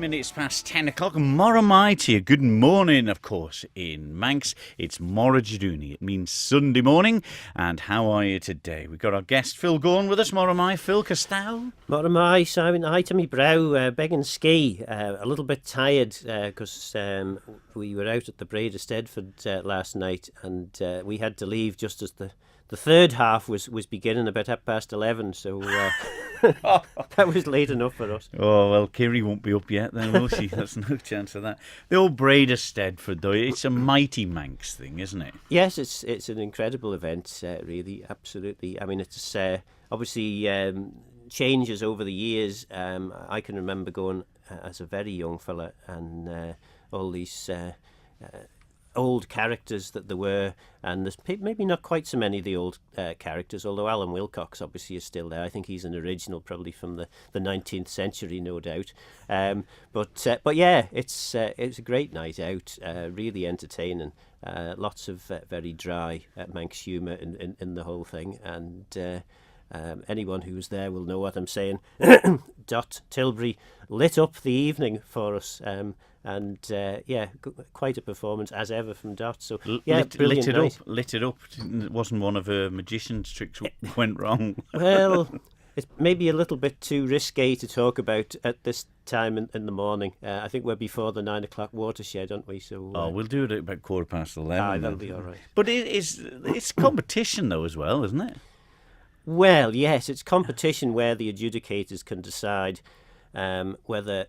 minutes past 10 o'clock. Moromai to you. Good morning, of course, in Manx. It's Moghrey Jedoonee. It means Sunday morning. And how are you today? We've got our guest Phil Gawne with us. Moromai, Phil Costello. Moromai, Simon. Hi to me brow. Begging ski. A little bit tired because we were out at the Braid of Stedford last night, and we had to leave just as the third half was beginning about 11:30, so that was late enough for us. Oh, well, Kiri won't be up yet then, will she? There's no chance of that. The old Braid of Stedford, though, it's a mighty Manx thing, isn't it? Yes, it's an incredible event, really, absolutely. I mean, it's obviously changes over the years. I can remember going as a very young fella, and all these old characters that there were, and there's maybe not quite so many of the old characters, although Alan Wilcox obviously is still there. I think he's an original, probably from the 19th century, no doubt. But yeah, it's a great night out, really entertaining. Lots of very dry Manx humour in the whole thing, and anyone who was there will know what I'm saying. Dot Tilbury lit up the evening for us. And quite a performance as ever from Dot. So yeah, brilliant night. Lit it up. It wasn't one of her magician's tricks went wrong. Well, it's maybe a little bit too risque to talk about at this time in the morning. I think we're before the 9 o'clock watershed, aren't we? So we'll do it at about 11:15. That'll be all right. But it's competition though as well, isn't it? Well, yes, it's competition where the adjudicators can decide whether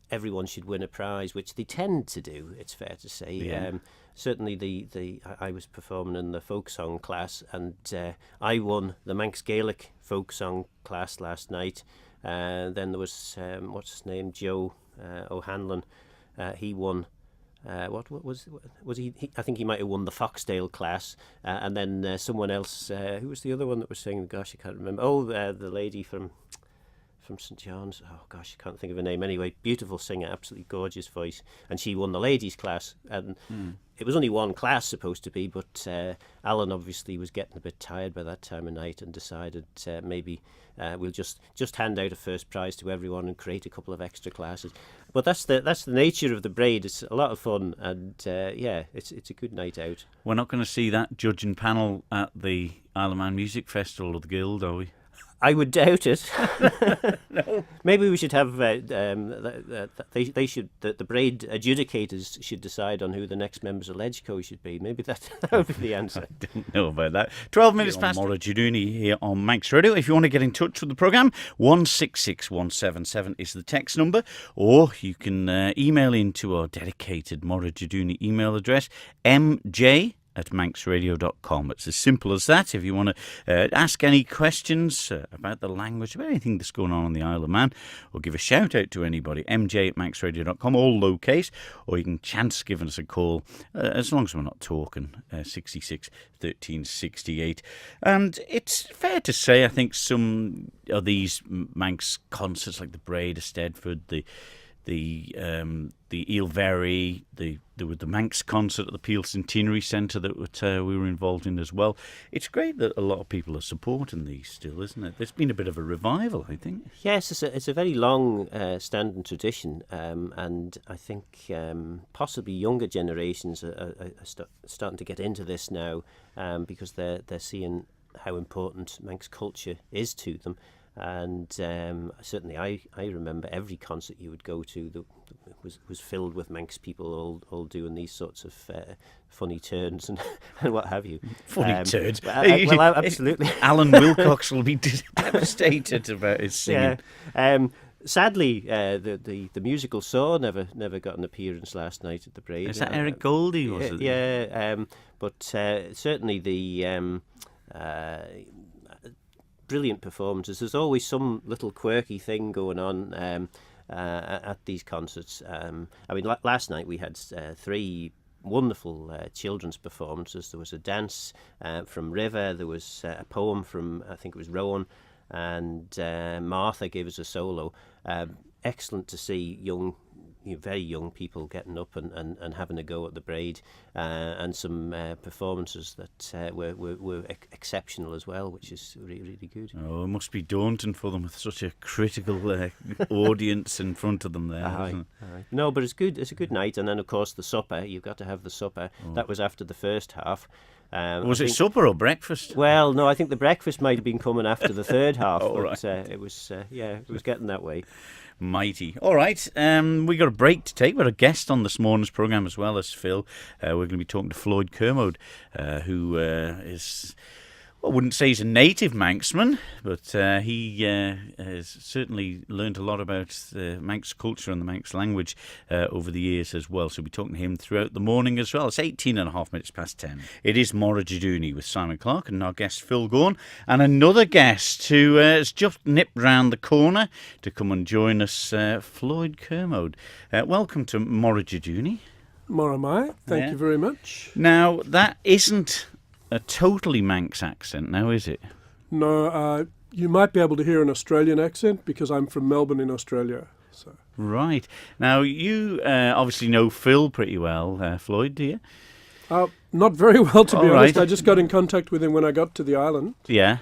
everyone should win a prize, which they tend to do, it's fair to say. Yeah. Certainly I was performing in the folk song class, and I won the Manx Gaelic folk song class last night. Then there was what's his name, Joe O'Hanlon. He won. What was he? I think he might have won the Foxdale class, and then someone else. Who was the other one that was singing? Gosh, I can't remember. Oh, the lady from St John's. Oh gosh, I can't think of her name. Anyway, beautiful singer, absolutely gorgeous voice, and she won the ladies' class. And it was only one class supposed to be, but Alan obviously was getting a bit tired by that time of night and decided maybe we'll just hand out a first prize to everyone and create a couple of extra classes. But that's the nature of the Braid. It's a lot of fun, and it's a good night out. We're not going to see that judging panel at the Isle of Man Music Festival or the Guild, are we? I would doubt it. No. Maybe we should have the Braid adjudicators should decide on who the next members of Legco should be. Maybe that would be the answer. I don't know about that. 12 minutes past. Moghrey Jedoonee here on Manx Radio. If you want to get in touch with the programme, 166177 is the text number, or you can email into our dedicated Moghrey Jedoonee email address, mj@manxradio.com. It's as simple as that. If you want to ask any questions about the language, about anything that's going on the Isle of Man, or give a shout out to anybody, mj@manxradio.com, all lowercase, or you can chance giving us a call, as long as we're not talking, 66 13 68. And it's fair to say, I think some of these Manx concerts, like the Braid of Stedford, the Eelvery, the Manx concert at the Peel Centenary Centre that we were involved in as well. It's great that a lot of people are supporting these still, isn't it? There's been a bit of a revival, I think. Yes, it's a very long standing tradition, and I think possibly younger generations are starting to get into this now because they're seeing how important Manx culture is to them. And certainly I remember every concert you would go to that was filled with Manx people all doing these sorts of funny turns and what have you. Funny turns? Well, absolutely. Alan Wilcox will be devastated about his singing. Yeah. Sadly, the musical Saw never got an appearance last night at the Braid. Is that Eric Goldie, was it? Yeah, but certainly the brilliant performances. There's always some little quirky thing going on at these concerts. I mean, last night we had 3 wonderful children's performances. There was a dance from River, there was a poem from, I think it was Rowan, and Martha gave us a solo. Excellent to see young very young people getting up and having a go at the braid, and some performances that were exceptional as well, which is really, really good. Oh, it must be daunting for them with such a critical audience in front of them there. Isn't it? No, but it's good. It's a good night, and then of course the supper. You've got to have the supper. That was after the first half. Was it supper or breakfast? Well, no, I think the breakfast might have been coming after the third half. Right. It was getting that way. Mighty. All right, we got a break to take. We've got a guest on this morning's programme as well as Phil. We're going to be talking to Floyd Kermode, who is... I wouldn't say he's a native Manxman, but he has certainly learned a lot about the Manx culture and the Manx language over the years as well. So we'll be talking to him throughout the morning as well. It's 18.5 minutes past 10. It is Moghrey Jedoonee with Simon Clarke and our guest Phil Gawne, and another guest who has just nipped round the corner to come and join us, Floyd Kermode. Welcome to Moghrey Jedoonee. Moramai, thank you very much. Now, that isn't a totally Manx accent now, is it? No, you might be able to hear an Australian accent because I'm from Melbourne in Australia. So. Right. Now, you obviously know Phil pretty well, Floyd, do you? Not very well, to be All honest. right. I just got in contact with him when I got to the island. Yeah.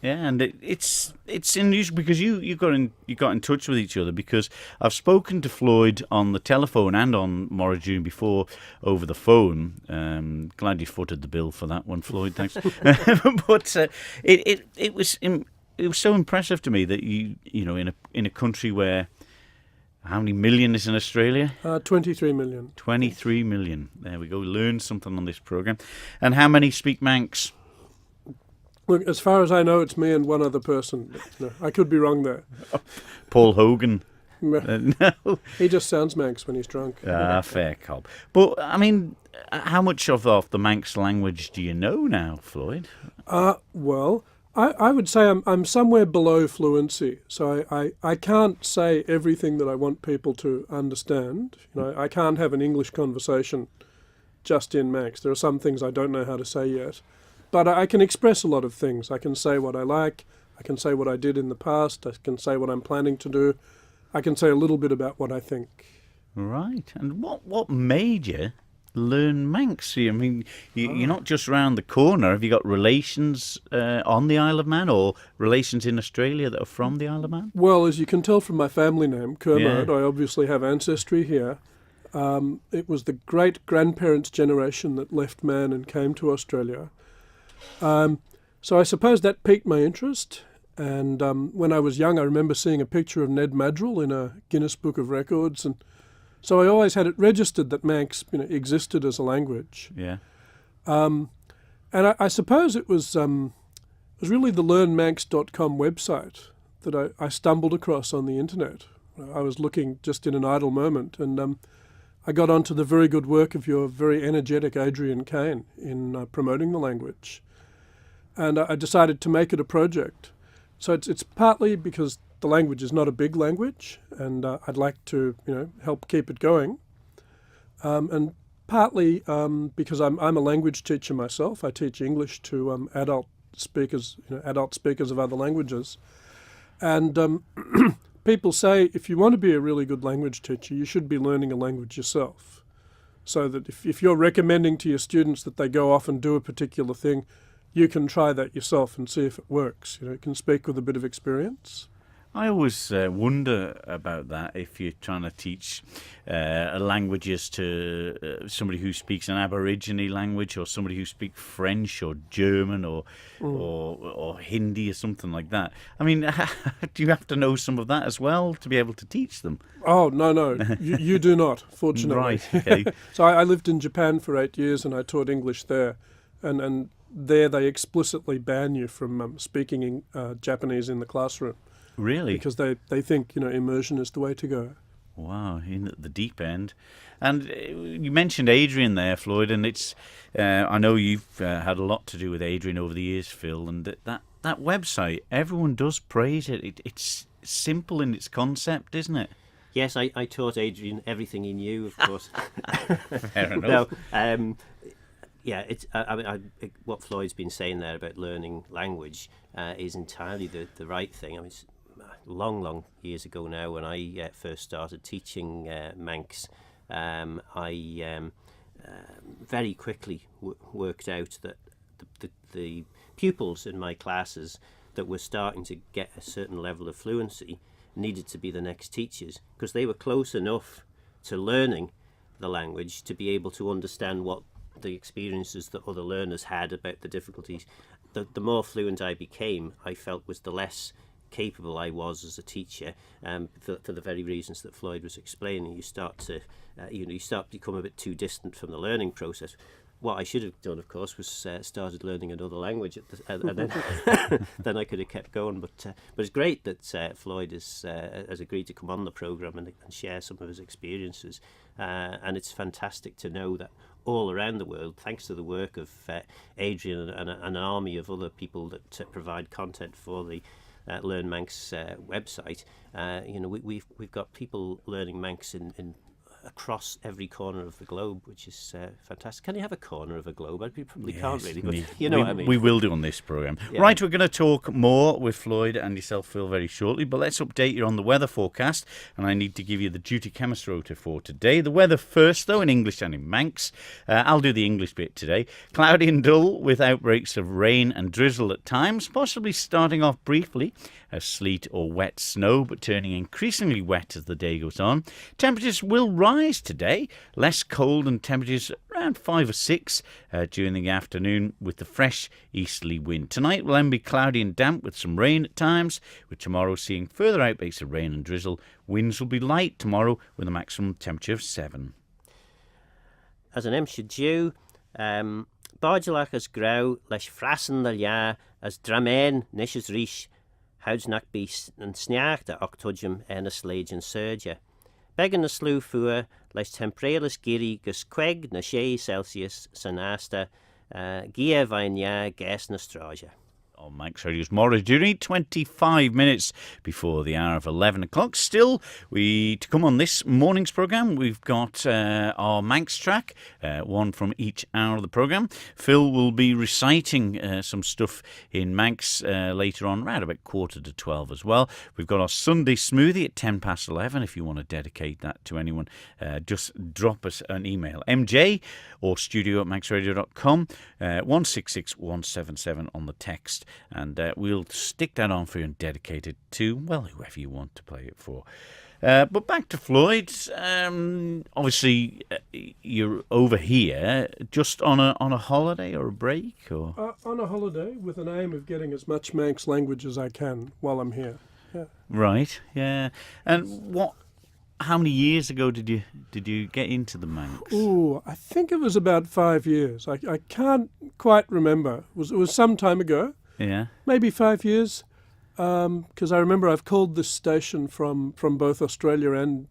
Yeah, and it's unusual because you got in touch with each other, because I've spoken to Floyd on the telephone and on Moghrey Jedoonee before over the phone. Glad you footed the bill for that one, Floyd. Thanks. But it was so impressive to me that you know in a country where how many million is in Australia? 23 million. 23 million. There we go. Learn something on this program. And how many speak Manx? Look, as far as I know, it's me and one other person. No, I could be wrong there. Paul Hogan. No. He just sounds Manx when he's drunk. Fair cop. But, I mean, how much of the Manx language do you know now, Floyd? Well, I would say I'm somewhere below fluency. So I can't say everything that I want people to understand. You know, I can't have an English conversation just in Manx. There are some things I don't know how to say yet. But I can express a lot of things. I can say what I like. I can say what I did in the past. I can say what I'm planning to do. I can say a little bit about what I think. Right. And what made you learn Manx? I mean, you're not just round the corner. Have you got relations on the Isle of Man or relations in Australia that are from the Isle of Man? Well, as you can tell from my family name, Kermode, I obviously have ancestry here. It was the great-grandparents' generation that left Man and came to Australia. So I suppose that piqued my interest, and when I was young I remember seeing a picture of Ned Madrill in a Guinness Book of Records, and so I always had it registered that Manx existed as a language. Yeah. And I suppose it was really the learnmanx.com website that I stumbled across on the internet. I was looking just in an idle moment, and I got onto the very good work of your very energetic Adrian Kane in promoting the language. And I decided to make it a project. So it's partly because the language is not a big language, and I'd like to help keep it going. And partly because I'm a language teacher myself. I teach English to adult speakers of other languages. And people say if you want to be a really good language teacher, you should be learning a language yourself. So that if you're recommending to your students that they go off and do a particular thing, you can try that yourself and see if it works. You can speak with a bit of experience. I always wonder about that if you're trying to teach languages to somebody who speaks an Aborigine language, or somebody who speaks French or German or Hindi or something like that. I mean, do you have to know some of that as well to be able to teach them? Oh, no, you do not, fortunately. Right, okay. So I lived in Japan for 8 years and I taught English there, and there they explicitly ban you from speaking Japanese in the classroom. Really? Because they think immersion is the way to go. Wow, in at the deep end. And you mentioned Adrian there, Floyd, and it's I know you've had a lot to do with Adrian over the years, Phil, and that website, everyone does praise it. It's simple in its concept, isn't it? Yes, I taught Adrian everything he knew, of course. Fair enough. No, yeah, it's. What Floyd's been saying there about learning language is entirely the right thing. I mean, long years ago now, when I first started teaching Manx, I very quickly worked out that the pupils in my classes that were starting to get a certain level of fluency needed to be the next teachers, because they were close enough to learning the language to be able to understand what the experiences that other learners had about the difficulties. The more fluent I became, I felt, was the less capable I was as a teacher, for the very reasons that Floyd was explaining. You start to become a bit too distant from the learning process. What I should have done, of course, was started learning another language, and then then I could have kept going. But it's great that Floyd has agreed to come on the programme and share some of his experiences. And it's fantastic to know that all around the world, thanks to the work of Adrian and an army of other people that provide content for the Learn Manx website, we've got people learning Manx in across every corner of the globe, which is fantastic. Can you have a corner of a globe? I probably can't really, but you know what I mean. We will do on this programme. Yeah. Right, we're going to talk more with Floyd and yourself, Phil, very shortly, but let's update you on the weather forecast, and I need to give you the duty chemist rota for today. The weather first, though, in English and in Manx. I'll do the English bit today. Cloudy and dull with outbreaks of rain and drizzle at times, possibly starting off briefly as sleet or wet snow, but turning increasingly wet as the day goes on. Temperatures will rise today, less cold, and temperatures around 5 or 6 during the afternoon with the fresh easterly wind. Tonight will then be cloudy and damp with some rain at times, with tomorrow seeing further outbreaks of rain and drizzle. Winds will be light tomorrow with a maximum temperature of 7. As an Emshire Jew, Bardulach as grau, leis frassen the ja, as dramain nishes rish, Houdsnak be and sneach de octodium en a slage and surge. Began a slew fua, leis tempralis giri gus queg na Celsius sanasta, gia vainia gas na straja. On Manx Radio's Moghrey Jedoonee, 25 minutes before the hour of 11 o'clock. Still, to come on this morning's programme, we've got our Manx track, one from each hour of the programme. Phil will be reciting some stuff in Manx later on, around about 11:45 as well. We've got our Sunday smoothie at 11:10. If you want to dedicate that to anyone, just drop us an email. MJ or studio@manxradio.com, 166177 on the text. And we'll stick that on for you and dedicate it to, well, whoever you want to play it for. But back to Floyd. Obviously, you're over here just on a holiday or a break, or on a holiday with an aim of getting as much Manx language as I can while I'm here. Yeah. Right? Yeah. And how many years ago did you get into the Manx? Oh, I think it was about 5 years. I can't quite remember. It was some time ago. Yeah. Maybe 5 years, because I remember I've called this station from both Australia and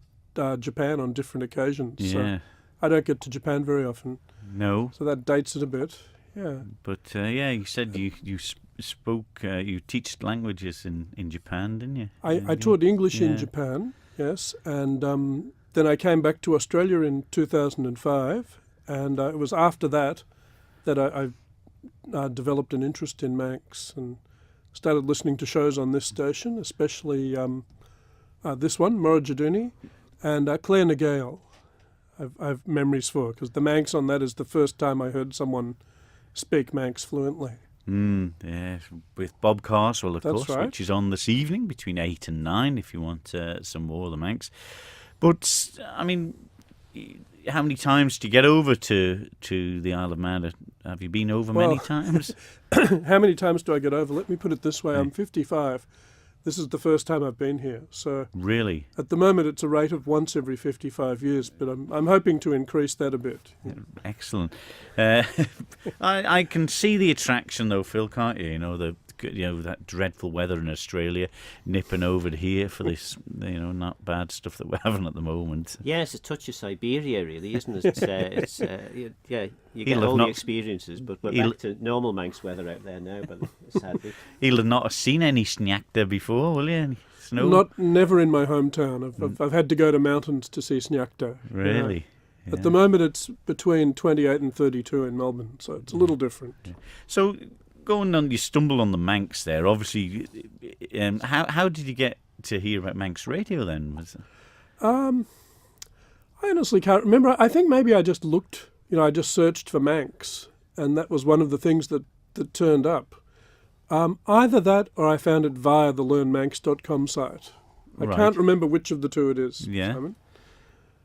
Japan on different occasions. Yeah. So I don't get to Japan very often. No. So that dates it a bit. Yeah. But you said you spoke, you teach languages in Japan, didn't you? I taught English in Japan, yes, and then I came back to Australia in 2005, and it was after that I developed an interest in Manx and started listening to shows on this station, especially this one, Moghrey Jedoonee, and Claire Nagale. I've memories for, because the Manx on that is the first time I heard someone speak Manx fluently. Yeah, with Bob Carswell, of That's course, right. which is on this evening between 8 and 9 if you want some more of the Manx. But, I mean, how many times do you get over to the Isle of Man? Have you been over many times? How many times do I get over? Let me put it this way. I'm 55. This is the first time I've been here. So Really? at the moment it's a rate of once every 55 years, but I'm hoping to increase that a bit. Excellent. I can see the attraction, though, Phil, can't you? That dreadful weather in Australia, nipping over to here for this, not bad stuff that we're having at the moment. Yeah, it's a touch of Siberia, really, isn't it? You get all the experiences, but we're back to normal Manx weather out there now, but sadly. He'll not have seen any sneakta before, will you? Any snow? Never in my hometown. I've had to go to mountains to see sneakta. Really? Yeah. At the moment it's between 28 and 32 in Melbourne, so it's a little different. Yeah. So, going on, you stumble on the Manx there. Obviously, how did you get to hear about Manx radio then? Was it? I honestly can't remember. I think maybe I just looked, I just searched for Manx, and that was one of the things that turned up. Either that or I found it via the learnmanx.com site. I can't remember which of the two it is, Yeah. Simon.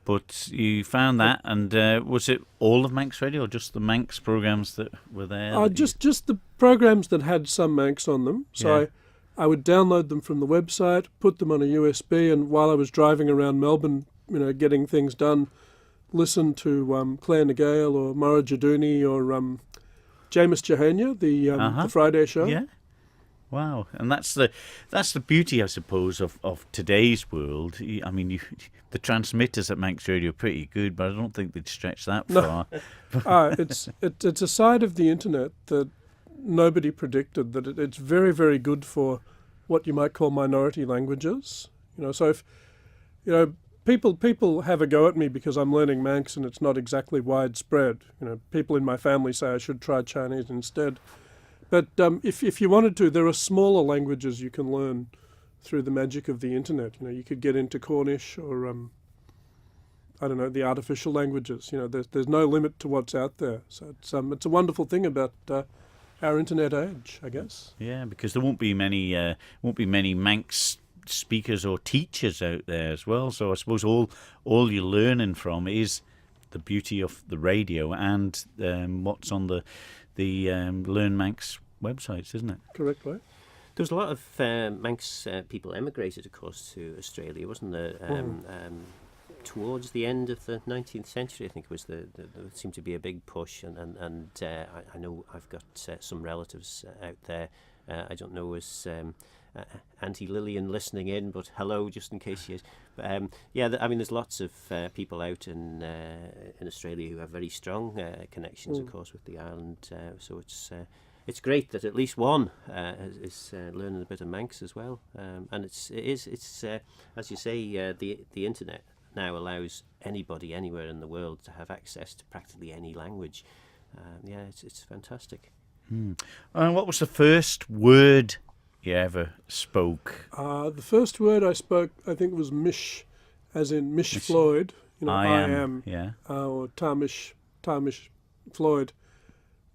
But you found that, and was it all of Manx Radio, or just the Manx programs that were there? Just the programs that had some Manx on them. So I would download them from the website, put them on a USB, and while I was driving around Melbourne, getting things done, listen to Claire Nagale or Moghrey Jedoonee or James Jehonia, the Friday show. Yeah. Wow, and that's the beauty, I suppose, of today's world. I mean, the transmitters at Manx Radio are pretty good, but I don't think they'd stretch that far. It's a side of the internet that nobody predicted, that it's very, very good for what you might call minority languages. So if people have a go at me because I'm learning Manx and it's not exactly widespread. People in my family say I should try Chinese instead. But if you wanted to, there are smaller languages you can learn through the magic of the internet. You could get into Cornish or I don't know, the artificial languages. There's no limit to what's out there. So it's a wonderful thing about our internet age, I guess. Yeah, because there won't be many Manx speakers or teachers out there as well. So I suppose all you're learning from is the beauty of the radio and what's on the Learn Manx websites, isn't it? Correctly. There was a lot of Manx people emigrated, of course, to Australia, wasn't there? Towards the end of the 19th century, I think it was there seemed to be a big push, and I know I've got some relatives out there. I don't know as Auntie Lillian listening in, but hello, just in case she is. But, there's lots of people out in Australia who have very strong connections, of course, with the island. So it's great that at least one is learning a bit of Manx as well. And it's as you say, the internet now allows anybody anywhere in the world to have access to practically any language. It's fantastic. And what was the first word you ever spoke? The first word I spoke, I think, was mish, as in Mish Floyd. I am. Yeah. Or Tamish Floyd.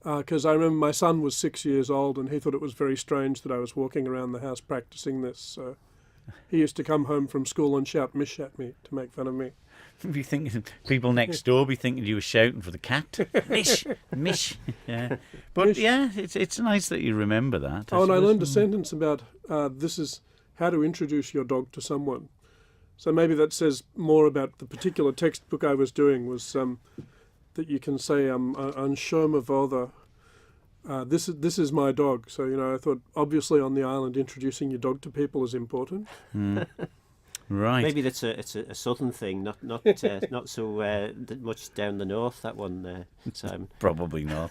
Because I remember my son was 6 years old and he thought it was very strange that I was walking around the house practicing this. So he used to come home from school and shout mish at me to make fun of me. Be thinking people next door be thinking you were shouting for the cat. Mish, mish. Yeah, but Mish. Yeah, it's nice that you remember that. And I learned a sentence about this is how to introduce your dog to someone. So maybe that says more about the particular textbook I was doing. Was that you can say an Shoma Vodha. This is my dog. So I thought obviously on the island introducing your dog to people is important. Right. Maybe it's a southern thing, not so much down the north. That one, Simon. Probably not.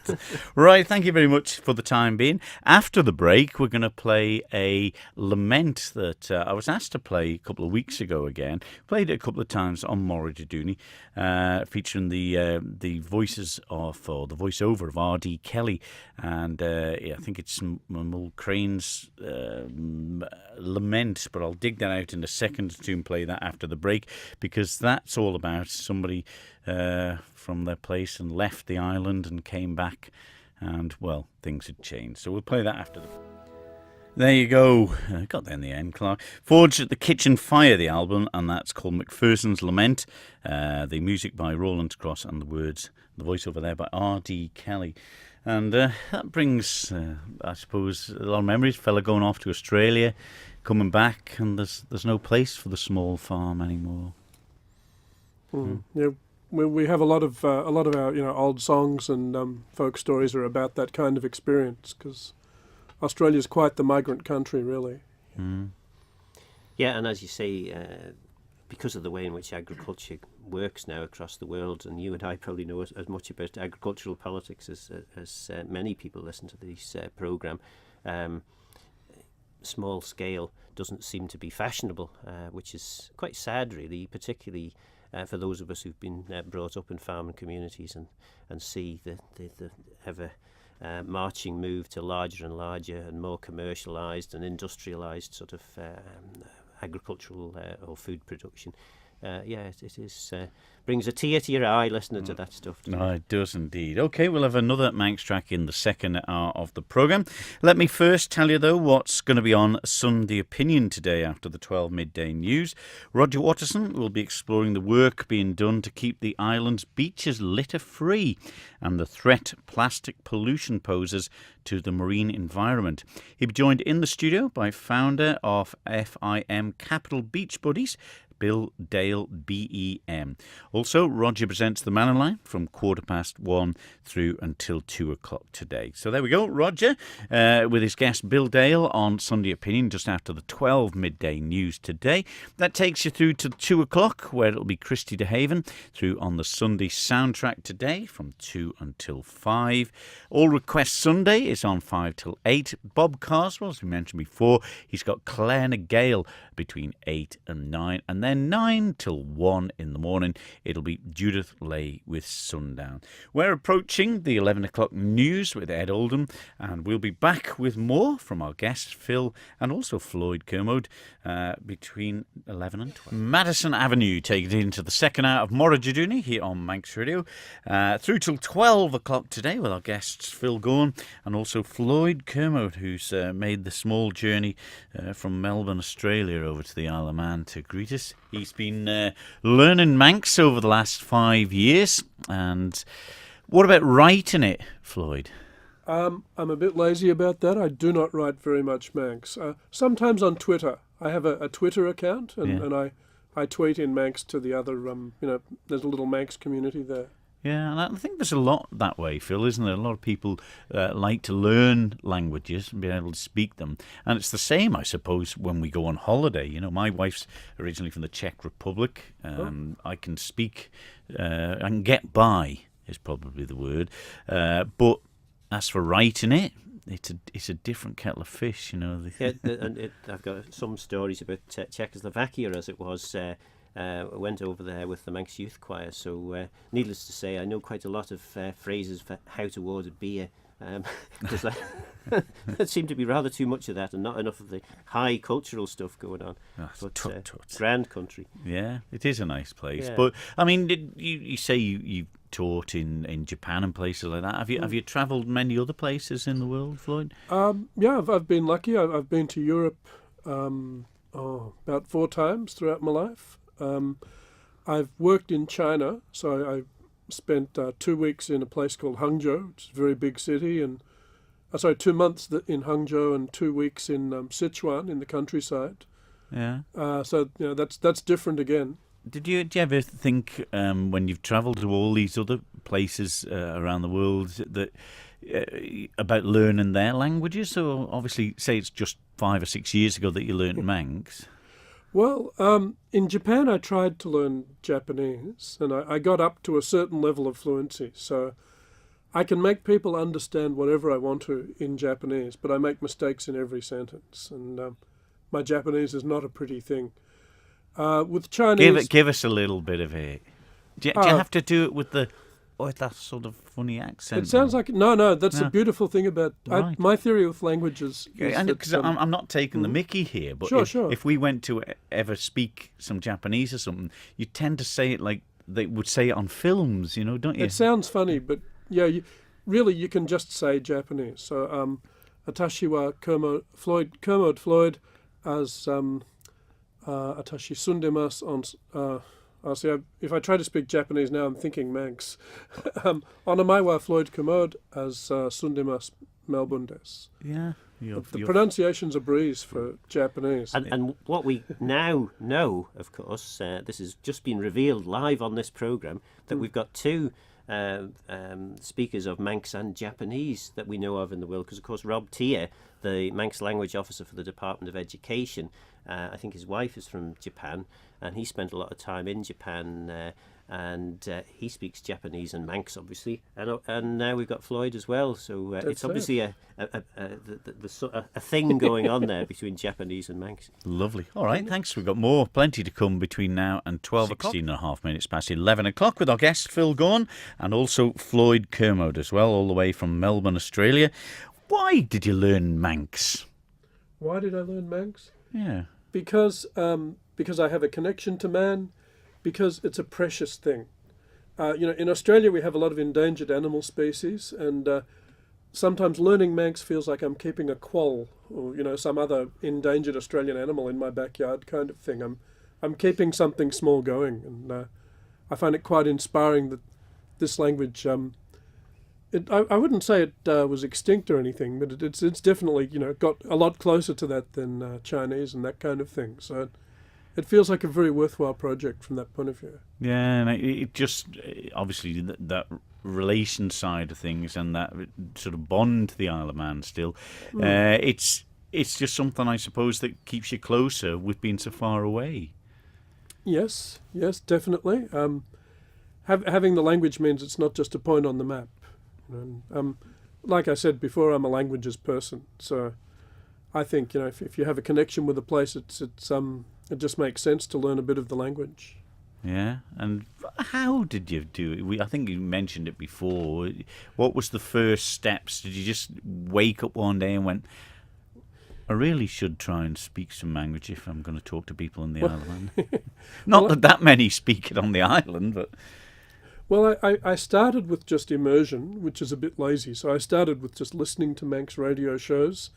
Right. Thank you very much for the time being. After the break, we're going to play a lament that I was asked to play a couple of weeks ago. Again, played it a couple of times on Moghrey Jedoonee, featuring the voices of or the voiceover of R.D. Kelly, and I think it's Mull Crane's lament. But I'll dig that out in a second and play that after the break, because that's all about somebody from their place and left the island and came back, and well, things had changed. So we'll play that after the... There you go. Got there in the end, Clark. Forged at the Kitchen Fire, the album, and that's called Macpherson's Lament. The music by Roland Cross and the words, the voiceover there by R.D. Kelly. And that brings, I suppose, a lot of memories. Fella going off to Australia, coming back, and there's no place for the small farm anymore. Yeah, we have a lot of our old songs and folk stories are about that kind of experience, because Australia's quite the migrant country, really. Yeah, and as you say, because of the way in which agriculture works now across the world, and you and I probably know as much about agricultural politics as many people listen to this programme, small scale doesn't seem to be fashionable, which is quite sad, really, particularly for those of us who've been brought up in farming communities and see the ever marching move to larger and larger and more commercialised and industrialised sort of agricultural or food production. It is brings a tear to your eye listening to that stuff. No, it does indeed. OK, we'll have another Manx track in the second hour of the programme. Let me first tell you, though, what's going to be on Sunday Opinion today after the 12 midday news. Roger Watterson will be exploring the work being done to keep the island's beaches litter-free and the threat plastic pollution poses to the marine environment. He'll be joined in the studio by founder of FIM Capital Beach Buddies, Bill Dale, BEM. Also, Roger presents the Manor Line from 1:15 through until 2 o'clock today. So there we go, Roger, with his guest Bill Dale on Sunday Opinion just after the 12 midday news today. That takes you through to 2 o'clock, where it'll be Christy DeHaven through on the Sunday soundtrack today from 2 until 5. All Request Sunday is on 5 till 8. Bob Carswell, as we mentioned before, he's got Claire Gale between 8 and 9. And then 9 till 1 in the morning, it'll be Judith Lay with Sundown. We're approaching the 11 o'clock news with Ed Oldham, and we'll be back with more from our guests, Phil and also Floyd Kermode, between 11 and 12. Madison Avenue, take it into the second hour of Moghrey Jedoonee here on Manx Radio, through till 12 o'clock today with our guests, Phil Gawne and also Floyd Kermode, who's made the small journey from Melbourne, Australia, over to the Isle of Man to greet us. He's been learning Manx over the last 5 years. And what about writing it, Floyd? I'm a bit lazy about that. I do not write very much Manx. Sometimes on Twitter. I have a Twitter account, and I tweet in Manx to the other, there's a little Manx community there. Yeah, and I think there's a lot that way, Phil, isn't there? A lot of people like to learn languages and be able to speak them. And it's the same, I suppose, when we go on holiday. You know, my wife's originally from the Czech Republic. I can speak, I can get by, is probably the word. But as for writing it, it's a different kettle of fish, you know. I've got some stories about Czechoslovakia as it was. I went over there with the Manx Youth Choir, so needless to say, I know quite a lot of phrases for how to order beer, because there seemed to be rather too much of that and not enough of the high cultural stuff going on. Grand country. Yeah, it is a nice place. Yeah. But, I mean, you say you taught in Japan and places like that. Have you travelled many other places in the world, Floyd? Yeah, I've been lucky. I've been to Europe about 4 times throughout my life. I've worked in China, so I spent 2 weeks in a place called Hangzhou, which is a very big city, and 2 months in Hangzhou and 2 weeks in Sichuan in the countryside. Yeah. So that's different again. Did you ever think when you've travelled to all these other places around the world that about learning their languages? So obviously, say it's just 5 or 6 years ago that you learned Manx. Well, in Japan I tried to learn Japanese, and I got up to a certain level of fluency. So I can make people understand whatever I want to in Japanese, but I make mistakes in every sentence, and my Japanese is not a pretty thing. With Chinese... Give us a little bit of it. Do you have to do it with that sort of funny accent? It sounds like... No, that's the beautiful thing about... Right. My theory with languages is because I'm not taking the mickey here, but sure. If we went to ever speak some Japanese or something, you tend to say it like they would say it on films, don't you? It sounds funny, but yeah, you can just say Japanese. So, Atashi wa Kermode Floyd as... Atashi sundemasu on... if I try to speak Japanese now, I'm thinking Manx. Onamaiwa Floyd Kermode as sundemasu Melbourne desu. Yeah. The pronunciation's a breeze for Japanese. And what we now know, of course, this has just been revealed live on this programme, that we've got 2 speakers of Manx and Japanese that we know of in the world, because, of course, Rob Tier, the Manx language officer for the Department of Education, I think his wife is from Japan, and he spent a lot of time in Japan, and he speaks Japanese and Manx, obviously, and now we've got Floyd as well, so it's obviously a thing going on there between Japanese and Manx. Lovely. All right, thanks. We've got plenty to come between now and 12 o'clock. 16 and a half minutes past 11 o'clock with our guest Phil Gawne and also Floyd Kermode as well, all the way from Melbourne, Australia. Why did you learn Manx? Why did I learn Manx? Yeah. because I have a connection to man, because it's a precious thing. In Australia we have a lot of endangered animal species, and sometimes learning Manx feels like I'm keeping a quoll or some other endangered Australian animal in my backyard kind of thing. I'm keeping something small going, and I find it quite inspiring that this language. I wouldn't say it was extinct or anything, but it's definitely got a lot closer to that than Chinese and that kind of thing. So it feels like a very worthwhile project from that point of view. Yeah, and it just obviously that relation side of things and that sort of bond to the Isle of Man still. It's just something, I suppose, that keeps you closer with being so far away. Yes, definitely. Having the language means it's not just a point on the map. And, like I said before, I'm a languages person, so I think if you have a connection with a place, it just makes sense to learn a bit of the language. Yeah, and how did you do it? I think you mentioned it before. What was the first steps? Did you just wake up one day and went, I really should try and speak some language if I'm going to talk to people on the island? Not that many speak it on the island, but... Well, I started with just immersion, which is a bit lazy. So I started with just listening to Manx radio shows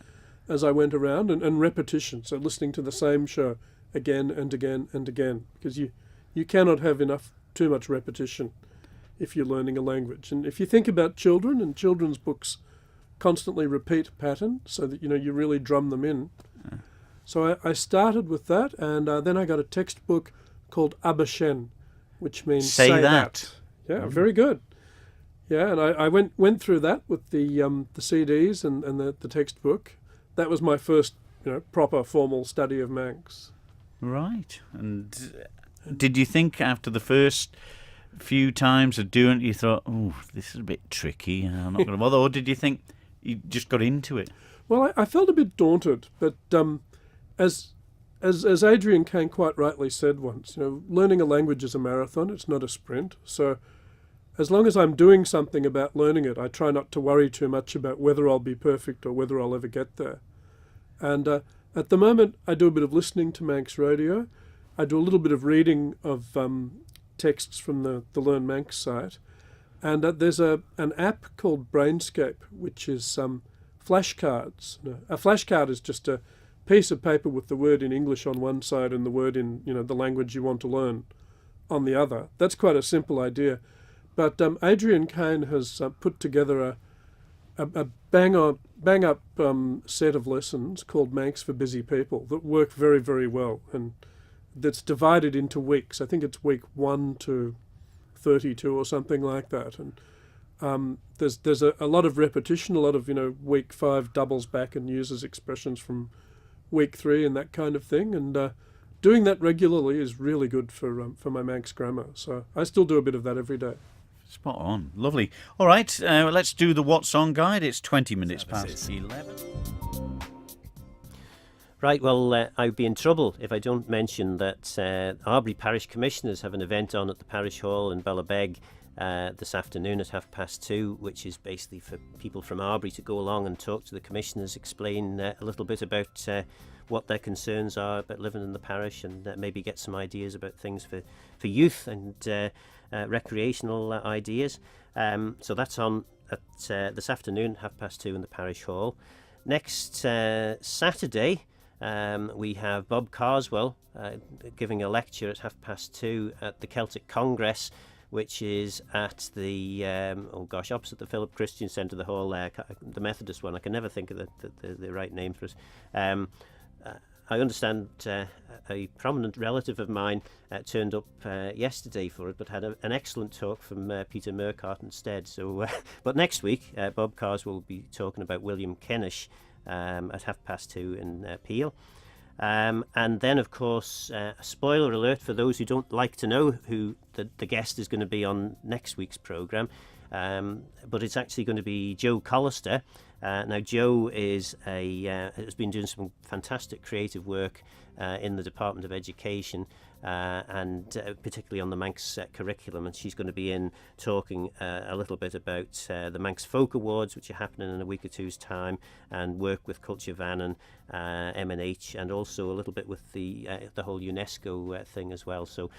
as I went around, and repetition. So listening to the same show again and again and again, because you cannot have too much repetition if you're learning a language. And if you think about children, and children's books constantly repeat pattern so that you really drum them in. So I started with that, and then I got a textbook called Abashen, which means say that. Yeah, very good. Yeah, and I went through that with the CDs and the textbook. That was my first proper formal study of Manx. Right. And did you think after the first few times of doing it, you thought, oh, this is a bit tricky, I'm not going to bother, or did you think you just got into it? Well, I felt a bit daunted, but as Adrian Kane quite rightly said once, learning a language is a marathon, it's not a sprint. So as long as I'm doing something about learning it, I try not to worry too much about whether I'll be perfect or whether I'll ever get there. And at the moment, I do a bit of listening to Manx radio. I do a little bit of reading of texts from the Learn Manx site. And there's an app called Brainscape, which is flashcards. A flashcard is just a piece of paper with the word in English on one side and the word in the language you want to learn on the other. That's quite a simple idea. But Adrian Kane has put together a bang-up set of lessons called Manx for Busy People that work very, very well. And that's divided into weeks. I think it's week 1 to 32 or something like that. And there's a lot of repetition, a lot of, week 5 doubles back and uses expressions from week 3 and that kind of thing. And doing that regularly is really good for my Manx grammar. So I still do a bit of that every day. Spot on. Lovely. All right, let's do the What Song Guide. It's 20 minutes past 11. Right, well, I'd be in trouble if I don't mention that Arbury Parish Commissioners have an event on at the Parish Hall in Bellabeg this afternoon at 2:30, which is basically for people from Arbury to go along and talk to the commissioners, explain a little bit about what their concerns are about living in the parish, and maybe get some ideas about things for youth and recreational ideas. So that's on at this afternoon, 2:30 in the Parish Hall. Next Saturday, we have Bob Carswell giving a lecture at 2:30 at the Celtic Congress, which is at the opposite the Philip Christian Centre, the hall there, the Methodist one. I can never think of the right name for it. I understand a prominent relative of mine turned up yesterday for it, but had an excellent talk from Peter Murcott instead. So, but next week, Bob Carswell will be talking about William Kennish at 2:30 in Peel. And then, of course, a spoiler alert for those who don't like to know who the guest is going to be on next week's programme. But it's actually going to be Joe Collister. Now, Joe has been doing some fantastic creative work in the Department of Education, and particularly on the Manx curriculum. And she's going to be in talking a little bit about the Manx Folk Awards, which are happening in a week or two's time, and work with Culture Van and M&H, and also a little bit with the whole UNESCO thing as well. So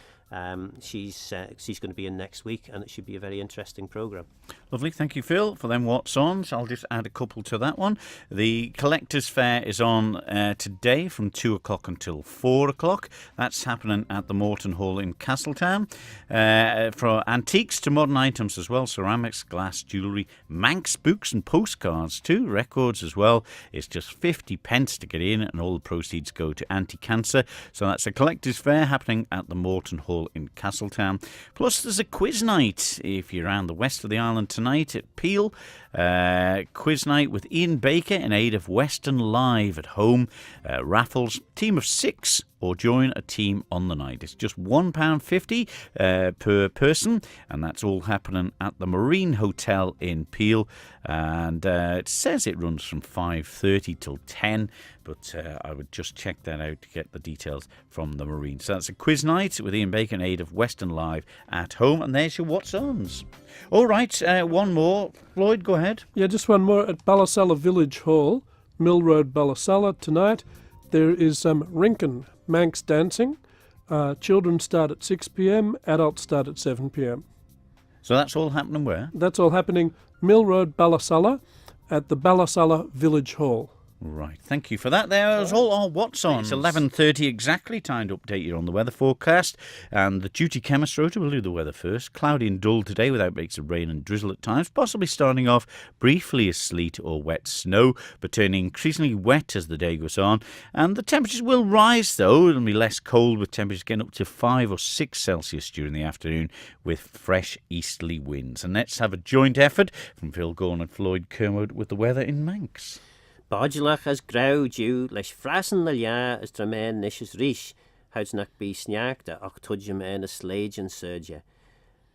she's going to be in next week, and it should be a very interesting programme. Lovely, thank you, Phil, for them what's ons. I'll just add a couple to that one. The Collectors Fair is on today from 2 o'clock until 4 o'clock. That's happening at the Morton Hall in Castletown. For antiques to modern items as well, ceramics, glass, jewellery, Manx books and postcards too, records as well. It's just 50 pence to get in, and all the proceeds go to anti-cancer. So that's a Collectors Fair happening at the Morton Hall in Castletown. Plus there's a quiz night if you're around the west of the island tonight at Peel. Quiz night with Ian Baker in aid of Western Live at home. Raffles, team of 6, or join a team on the night. It's just £1.50 per person, and that's all happening at the Marine Hotel in Peel. And it says it runs from 5:30 till 10, but I would just check that out to get the details from the Marine. So that's a quiz night with Ian Baker in aid of Western Live at home, and there's your what's ons. All right, one more. Floyd, go ahead. Yeah, just one more at Ballasalla Village Hall, Mill Road, Ballasalla. Tonight there is Rinken Manx dancing. Children start at 6 p.m, adults start at 7 p.m. So that's all happening where? That's all happening Mill Road, Ballasalla, at the Ballasalla Village Hall. Right, thank you for that. There's all our what's on. It's 11:30 exactly, time to update you on the weather forecast. And the duty chemist rota will do the weather first. Cloudy and dull today with outbreaks of rain and drizzle at times, possibly starting off briefly as sleet or wet snow, but turning increasingly wet as the day goes on. And the temperatures will rise though. It'll be less cold, with temperatures getting up to 5 or 6 Celsius during the afternoon with fresh easterly winds. And let's have a joint effort from Phil Gawne and Floyd Kermode with the weather in Manx. Bádulach as grau dú leis frasan na lea as dramain nish as rish, houds nach bí sneachta ach tudjum en a slage and surge.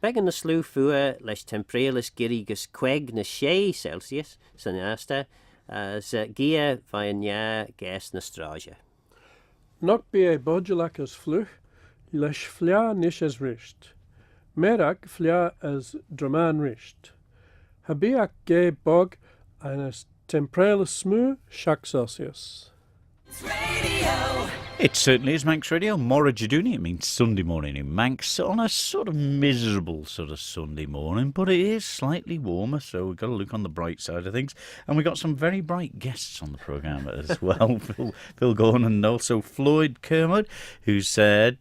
Began na slú fua leis tempralis girigus queg na 6 Celsius sanasta as gia vain ja gas na straja. Knock be a bodulak as fluch, leis flia nish as risht. Merak flia as draman risht. Habiak ge bog and as tempralis smu 6 Celsius. It certainly is Manx Radio. Moghrey Jedoonee, it means Sunday morning in Manx, on a sort of miserable sort of Sunday morning, but it is slightly warmer, so we've got to look on the bright side of things. And we've got some very bright guests on the programme as well. Phil Gawne and also Floyd Kermode, who's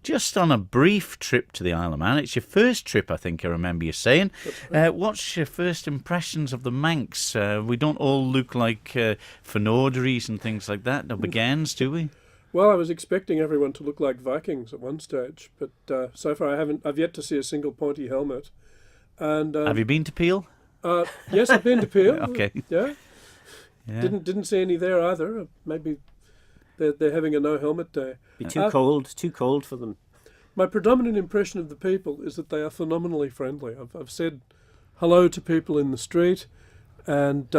just on a brief trip to the Isle of Man. It's your first trip, I think I remember you saying. What's your first impressions of the Manx? We don't all look like Fenauderies and things like that, no begans, do we? Well, I was expecting everyone to look like Vikings at one stage, but so far I've yet to see a single pointy helmet. And have you been to Peel? Yes, I've been to Peel. Okay. Yeah. Didn't see any there either. Maybe they're having a no helmet day. Be too cold for them. My predominant impression of the people is that they are phenomenally friendly. I've said hello to people in the street, and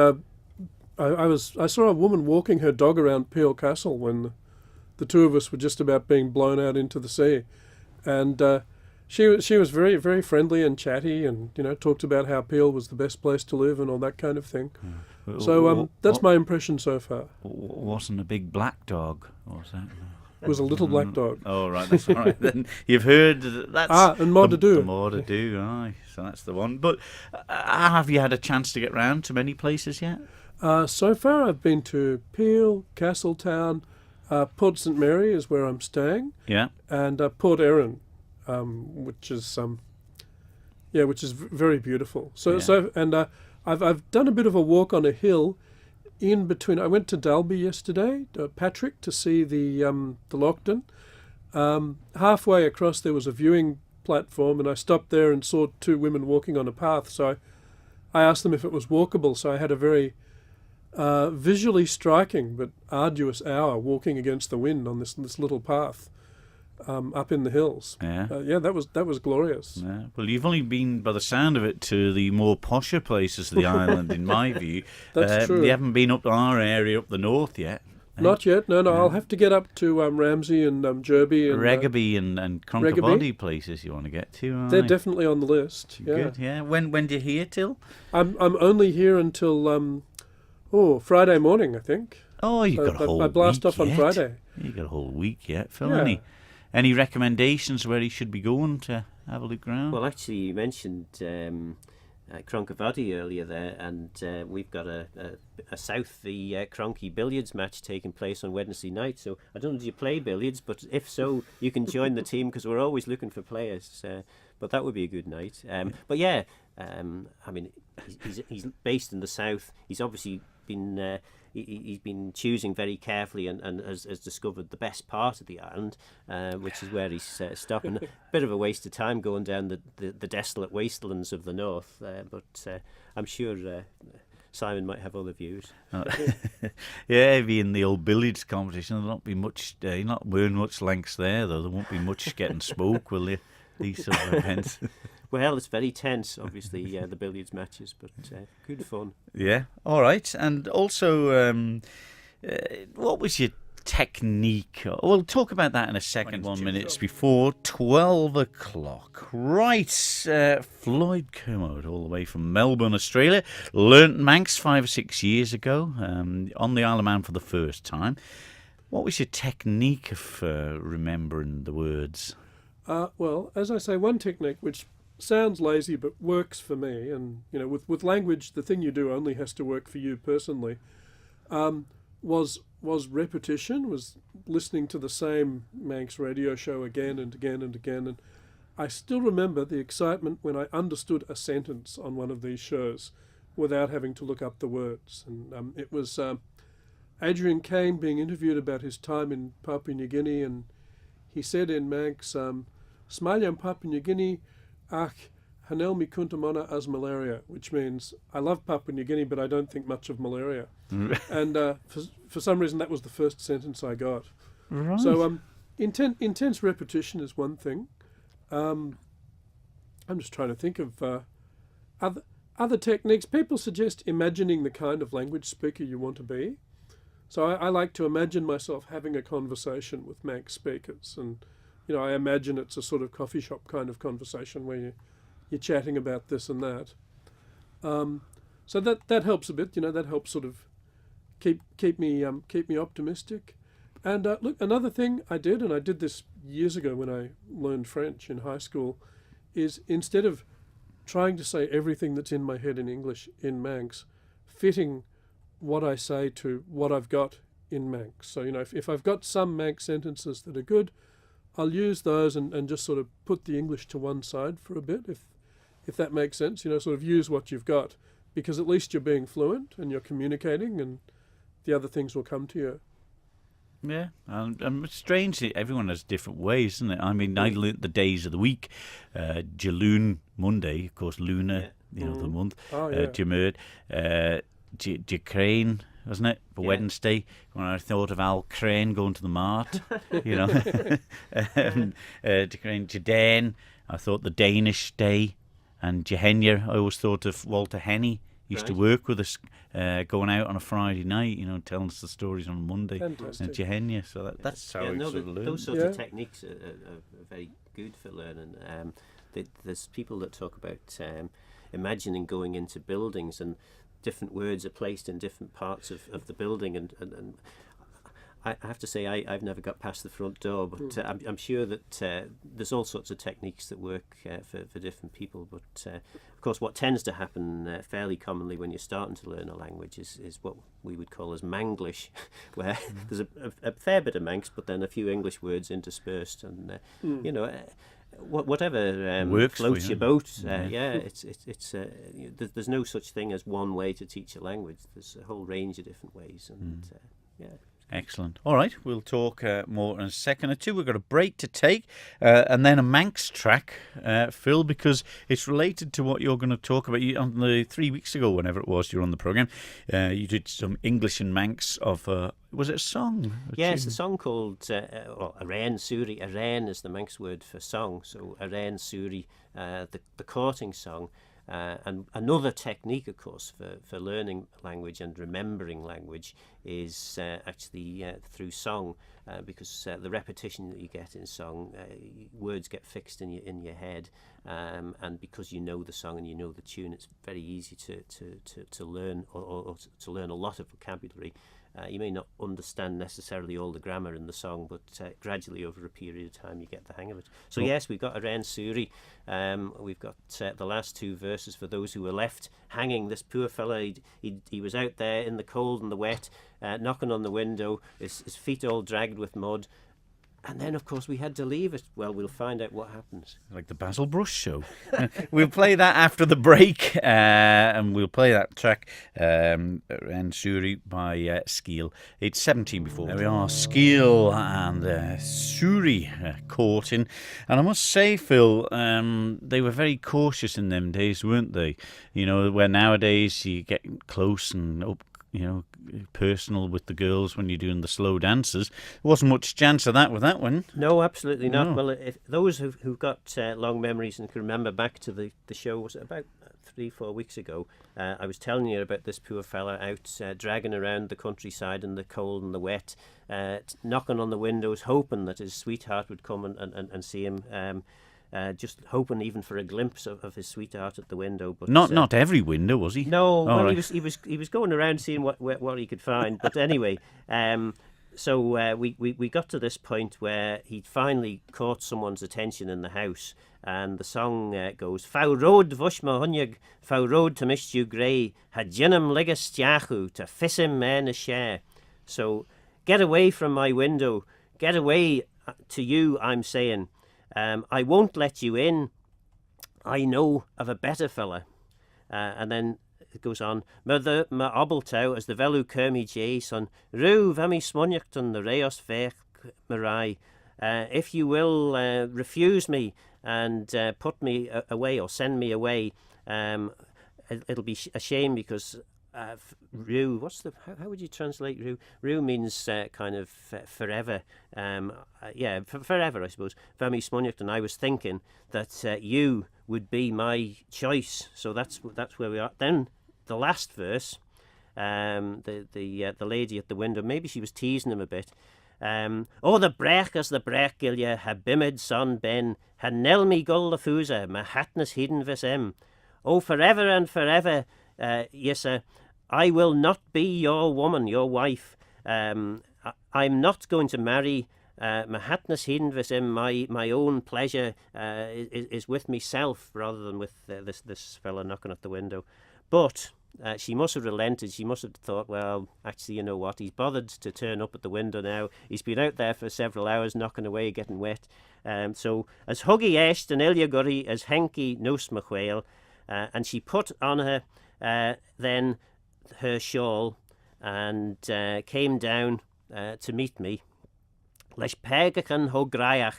I saw a woman walking her dog around Peel Castle when the two of us were just about being blown out into the sea, and she was very, very friendly and chatty, and talked about how Peel was the best place to live and all that kind of thing. So that's my impression so far. Wasn't a big black dog, was that? It was a little black dog. Oh, right, that's all right. Then you've heard that's and more to do. More to do, aye. So that's the one. But have you had a chance to get round to many places yet? So far I've been to Peel, Castletown, Port St Mary is where I'm staying. Yeah. And Port Erin, which is very beautiful. I've done a bit of a walk on a hill in between. I went to Dalby yesterday, Patrick, to see the Lockton. Halfway across there was a viewing platform, and I stopped there and saw two women walking on a path. So I asked them if it was walkable. So I had a very visually striking but arduous hour walking against the wind on this little path up in the hills. Yeah, that was glorious. Yeah. Well, you've only been, by the sound of it, to the more posher places of the island, in my view. That's true. You haven't been up to our area up the north yet. Not yet. No. I'll have to get up to Ramsey and Jerby and Regaby and Cronkerbody places you want to get to. Aren't they're they? definitely on the list. Yeah. Good. Yeah. When do you hear till? I'm only here until Friday morning, I think. Oh, you've got a whole I blast week off on yet. Friday. You got a whole week yet, Phil. Yeah. Any recommendations where he should be going to have a look around? Well, actually, you mentioned Cronkerbody earlier there, and we've got a South the Cronky billiards match taking place on Wednesday night. So I don't know, do you play billiards? But if so, you can join the team because we're always looking for players. But that would be a good night. But yeah, I mean, he's based in the South. He's obviously been he's been choosing very carefully and has discovered the best part of the island, which is where he's stopping. A bit of a waste of time going down the desolate wastelands of the north, but I'm sure Simon might have other views. Yeah, be in the old billiards competition. There'll not be much. You're not wearing much lengths there, though. There won't be much getting smoke, will there? These sort of events. Well, it's very tense, obviously, the billiards matches, but good fun. Yeah, all right. And also, what was your technique? We'll talk about that in a second. 1 minute before 12 o'clock. Right, Floyd Kermode, all the way from Melbourne, Australia, learnt Manx 5 or 6 years ago on the Isle of Man for the first time. What was your technique of remembering the words? Well, as I say, one technique which sounds lazy but works for me, and with language, the thing you do only has to work for you personally, was repetition, was listening to the same Manx radio show again and again and again. And I still remember the excitement when I understood a sentence on one of these shows without having to look up the words. And it was Adrian Kane being interviewed about his time in Papua New Guinea, and he said in Manx, Smailiam Papua New Guinea, ach, hanel mi kuntamona as malaria, which means I love Papua New Guinea, but I don't think much of malaria. And for some reason, that was the first sentence I got. Right. So intense repetition is one thing. I'm just trying to think of other techniques. People suggest imagining the kind of language speaker you want to be. So I like to imagine myself having a conversation with Manx speakers, and I imagine it's a sort of coffee shop kind of conversation where you're chatting about this and that. So that helps a bit. That helps sort of keep me optimistic. And look, another thing I did, and I did this years ago when I learned French in high school, is instead of trying to say everything that's in my head in English in Manx, fitting what I say to what I've got in Manx. So if I've got some Manx sentences that are good, I'll use those and just sort of put the English to one side for a bit, if that makes sense. Sort of use what you've got, because at least you're being fluent and you're communicating, and the other things will come to you. Yeah, and strangely, everyone has different ways, isn't it? I mean, I learnt the days of the week. Jedoonee, Monday, of course, Luna, the month. Oh, yeah. Jemerd, Crane, wasn't it? For Wednesday, when I thought of Al Crane going to the mart, Crane, Jadane, I thought the Danish day, and Jehenya, I always thought of Walter Henny. Used to work with us, going out on a Friday night, telling us the stories on a Monday. Fantastic. And Jehenya, so that's how I sort of learned. Those sorts of techniques are very good for learning. There's people that talk about imagining going into buildings, and different words are placed in different parts of the building, and I have to say I've never got past the front door, but I'm sure that there's all sorts of techniques that work for different people. But of course, what tends to happen fairly commonly when you're starting to learn a language is what we would call as Manglish, where there's a fair bit of Manx, but then a few English words interspersed, and whatever floats your boat. It's there's no such thing as one way to teach a language. There's a whole range of different ways, and Excellent. All right, we'll talk more in a second or two. We've got a break to take, and then a Manx track, Phil, because it's related to what you're going to talk about. On the 3 weeks ago, whenever it was, you were on the programme, you did some English and Manx of, was it a song? Yes, a song called Arain Suri. Arain is the Manx word for song, so Arain Suri, the courting song. And another technique, of course, for learning language and remembering language is actually through song, because the repetition that you get in song, words get fixed in your head, and because you know the song and you know the tune, it's very easy to learn or to learn a lot of vocabulary. You may not understand necessarily all the grammar in the song, but gradually over a period of time you get the hang of it. So yes, we've got Aran Suri. We've got the last two verses for those who were left hanging. This poor fella, he was out there in the cold and the wet, knocking on the window, his feet all dragged with mud. And then, of course, we had to leave it. Well, we'll find out what happens. Like the Basil Brush Show. We'll play that after the break, and we'll play that track, and Suri by Skeel. It's 17 before. There we are, Skeel and Suri courting. And I must say, Phil, they were very cautious in them days, weren't they? You know, where nowadays you get close and up, personal with the girls when you're doing the slow dances. There wasn't much chance of that with that one. No, absolutely not. No. Well, if those who've got long memories and can remember back to the show, was about 3-4 weeks ago, I was telling you about this poor fella out dragging around the countryside in the cold and the wet, knocking on the windows, hoping that his sweetheart would come and see him. Just hoping even for a glimpse of his sweetheart at the window, but Not every window, was he? No, well, right. he was going around seeing what he could find. But anyway, so we got to this point where he'd finally caught someone's attention in the house, and the song goes: "Fau road vush ma hunyag, fau road to mistu grey, had jinnum ligas stiachu to fissim men a share." So, get away from my window, get away to you, I'm saying. I won't let you in. I know of a better fella. And then it goes on. Ma obeltau as the velu Kermode Jedoonee Rue vami smonjachton the reos vech marai. If you will refuse me and put me away or send me away, it'll be a shame because Rue, how would you translate Rue? Rue means kind of forever. Forever, I suppose. Vami Smonjachton, and I was thinking that you would be my choice. So that's where we are. Then the last verse, the lady at the window, maybe she was teasing him a bit. Oh, the brech as the brech gilya ha bimid son ben ha nel mi gul the fusa ma hatness hidden vis em. Oh, forever and forever, yes, I will not be your woman, your wife. I'm not going to marry. Mahatnas hidden vis him. My own pleasure is with myself rather than with this fella knocking at the window. But she must have relented. She must have thought, well, actually, you know what? He's bothered to turn up at the window now. He's been out there for several hours, knocking away, getting wet. So as huggy esht and Ilya gurry as henki nos machwail, and she put on her then her shawl and came down to meet me. Lesh pegachan ho graiach,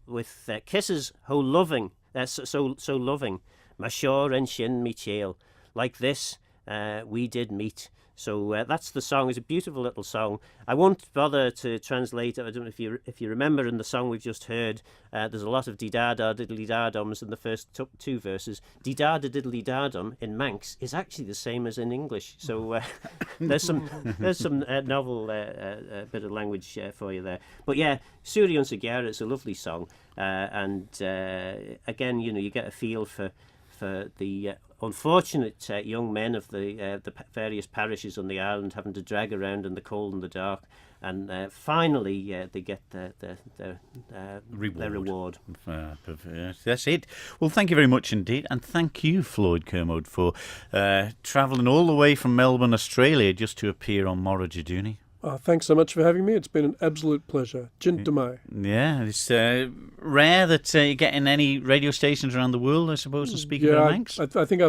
with kisses ho loving, so loving. Ma shore and shin mi chael. Like this, we did meet. So that's the song. It's a beautiful little song. I won't bother to translate it. I don't know if you remember in the song we've just heard, there's a lot of dee-da-da, diddly-da-dums in the first two verses. Dee-da-da, diddly-da-dum in Manx is actually the same as in English. So there's some novel bit of language for you there. But yeah, Suri and Sagyara, it's a lovely song. And again, you get a feel for the unfortunate young men of the various parishes on the island having to drag around in the cold and the dark, and finally they get their reward. That's it. Well, thank you very much indeed, and thank you, Floyd Kermode, for travelling all the way from Melbourne, Australia, just to appear on Moghrey Jedoonee. Thanks so much for having me. It's been an absolute pleasure. Jintamai. Yeah, it's rare that you get in any radio stations around the world, I suppose, and speak about Manx. I think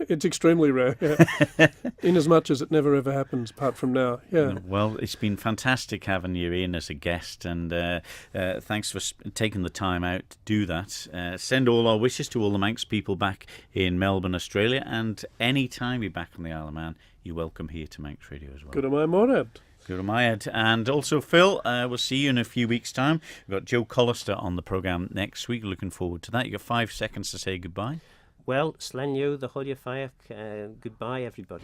it's extremely rare, yeah. In as much as it never ever happens, apart from now, yeah. Well, it's been fantastic having you in as a guest, and thanks for taking the time out to do that. Send all our wishes to all the Manx people back in Melbourne, Australia, and any time you're back on the Isle of Man, you're welcome here to Manx Radio as well. Good on my Morad. Good on my head. And also, Phil, we'll see you in a few weeks' time. We've got Joe Collister on the programme next week. Looking forward to that. You've got 5 seconds to say goodbye. Well, Slenyo, the Hulya Fayak, goodbye everybody.